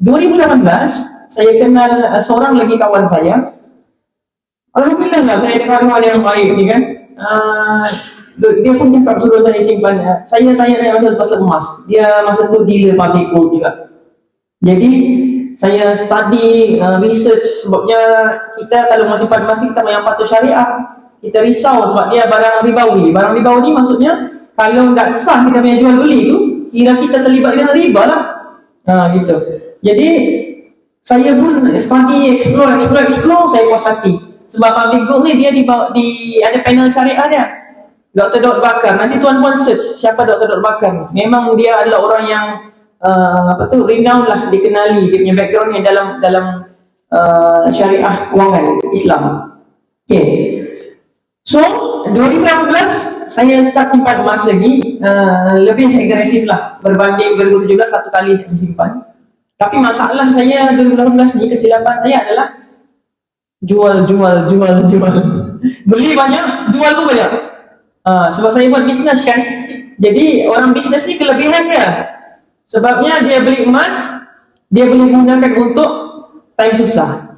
2018 saya kenal seorang lagi kawan saya. Alhamdulillah lah saya dengar kawan yang baik ni kan. Dia pun cakap suruh saya simpan. Saya tanya dia pasal emas. Dia masa tu dealer party gold juga. Jadi saya study research, sebabnya kita kalau mau simpan emas kita yang patuh syariah. Kita risau sebab dia barang ribawi. Barang ribawi ni maksudnya kalau tak sah kita punya jual beli tu, kira kita terlibat dengan riba lah. Gitu. Jadi saya pun study, explore, saya puas hati. Sebab public gold ni dia ada panel syariah dia. Dr. Daud Bakar. Nanti tuan-puan search siapa Dr. Daud Bakar. Memang dia adalah orang yang renowned lah, dikenali dia punya backgroundnya dalam syariah kewangan Islam. Okay. So 2018 saya start simpan emas lagi, lebih agresif lah berbanding 2017 satu kali saya simpan. Tapi masalah saya 2018 ni, kesilapan saya adalah jual. Beli banyak, jual pun banyak. Sebab saya buat bisnes kan. Jadi orang bisnes ni kelebihan dia. Sebabnya dia beli emas, dia boleh gunakan untuk time susah.